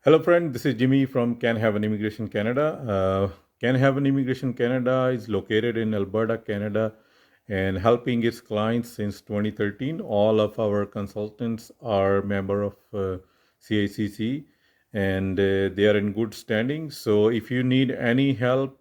Hello, friend. This is Jimmy from Can Haven Immigration Canada. Can Haven Immigration Canada is located in Alberta, Canada, and helping its clients since 2013. All of our consultants are member of CICC, and they are in good standing. So, if you need any help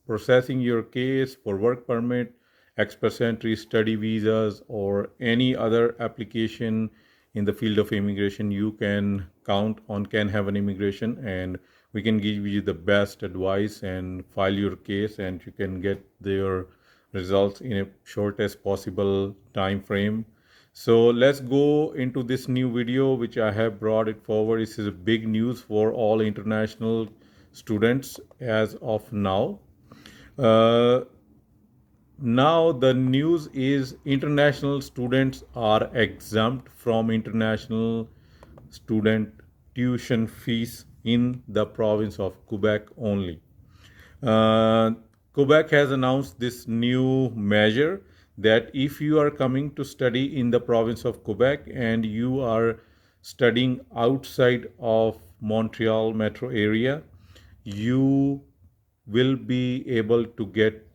processing your case for work permit, express entry, study visas, or any other application in the field of immigration, you can count on Can Haven Immigration, and we can give you the best advice and file your case, and you can get their results in a shortest possible time frame. So let's go into this new video which I have brought it forward. This is a big news for all international students as of now. uh, Now the news is international students are exempt from international student tuition fees in the province of Quebec only. Uh, Quebec has announced this new measure that if you are coming to study in the province of Quebec and you are studying outside of Montreal metro area, you will be able to get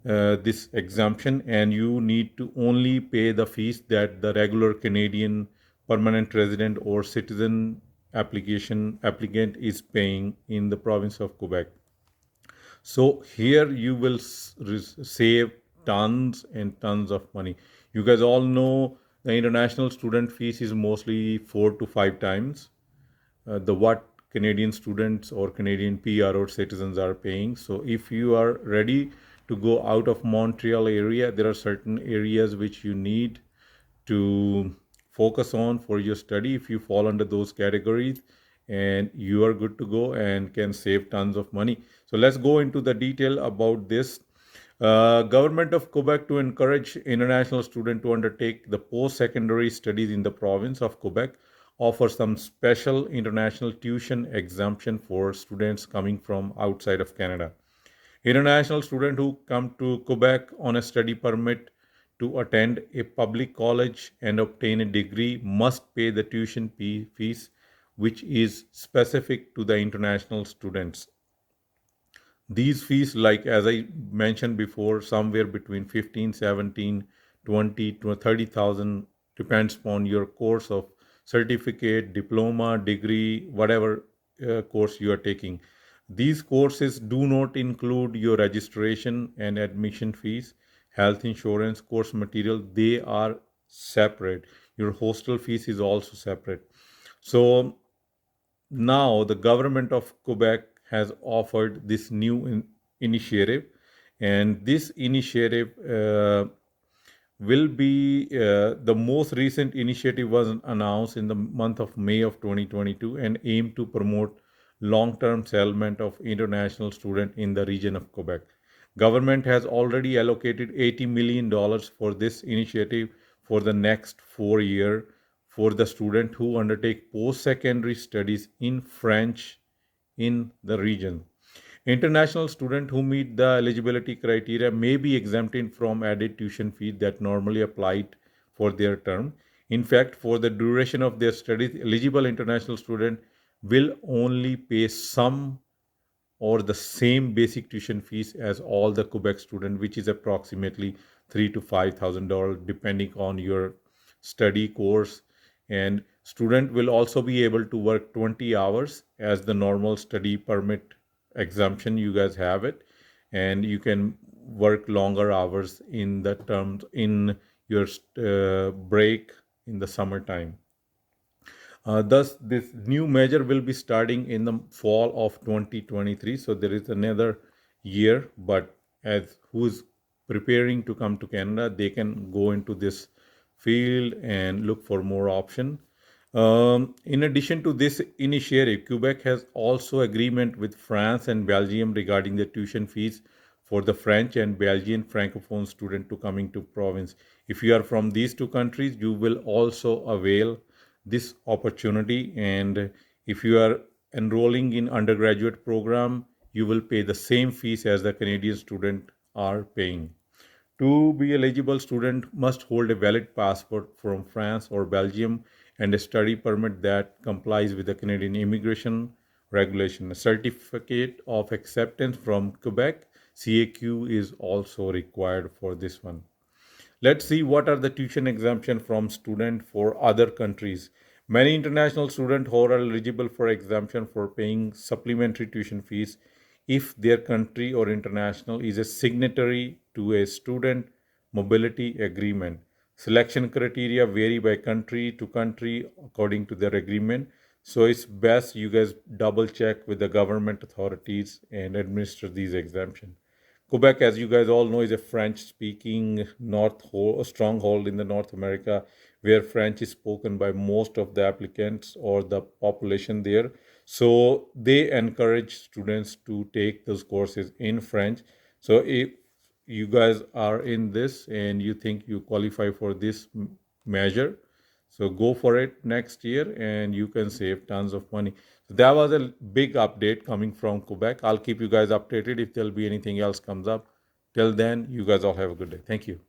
this exemption, and you need to only pay the fees that the regular Canadian permanent resident or citizen application applicant is paying in the province of Quebec. So here you will save tons and tons of money. You guys all know the international student fees is mostly 4 to 5 times the what Canadian students or Canadian PR or citizens are paying. So if you are ready to go out of Montreal area, there are certain areas which you need to focus on for your study. If you fall under those categories, and you are good to go and can save tons of money. So let's go into the detail about this. Government of Quebec to encourage international students to undertake the post-secondary studies in the province of Quebec offers some special international tuition exemption for students coming from outside of Canada. International students who come to Quebec on a study permit to attend a public college and obtain a degree must pay the tuition fees, which is specific to the international students. These fees, like as I mentioned before, somewhere between 15, 17, 20 to 30,000, depends upon your course of certificate, diploma, degree, whatever course you are taking. These courses do not include your registration and admission fees, health insurance, course material. They are separate. Your hostel fees is also separate. So now the government of Quebec has offered this new initiative, and this initiative will be the most recent initiative was announced in the month of May of 2022 and aim to promote long-term settlement of international students in the region of Quebec. Government has already allocated $80 million for this initiative for the next 4 years for the student who undertake post-secondary studies in French in the region. International students who meet the eligibility criteria may be exempted from added tuition fees that normally applied for their term. In fact, for the duration of their studies, eligible international student will only pay some or the same basic tuition fees as all the Quebec student, which is approximately $3,000 to $5,000 depending on your study course. And student will also be able to work 20 hours as the normal study permit exemption. You guys have it, and you can work longer hours in the terms in your break in the summertime. Thus, this new measure will be starting in the fall of 2023. So there is another year, but as who's preparing to come to Canada, they can go into this field and look for more option. In addition to this initiative, Quebec has also agreement with France and Belgium regarding the tuition fees for the French and Belgian francophone student to coming to province. If you are from these two countries, you will also avail this opportunity, and if you are enrolling in undergraduate program, you will pay the same fees as the Canadian student are paying. To be eligible, student must hold a valid passport from France or Belgium and a study permit that complies with the Canadian immigration regulation. A certificate of acceptance from Quebec CAQ is also required for this one. Let's see what are the tuition exemption from student for other countries. Many international students who are eligible for exemption for paying supplementary tuition fees if their country or international is a signatory to a student mobility agreement. Selection criteria vary by country to country according to their agreement. So it's best you guys double check with the government authorities and administer these exemptions. Quebec, as you guys all know, is a French-speaking stronghold in the North America, where French is spoken by most of the applicants or the population there. So they encourage students to take those courses in French. So if you guys are in this and you think you qualify for this measure, so go for it next year and you can save tons of money. So that was a big update coming from Quebec. I'll keep you guys updated if there'll be anything else comes up. Till then, you guys all have a good day. Thank you.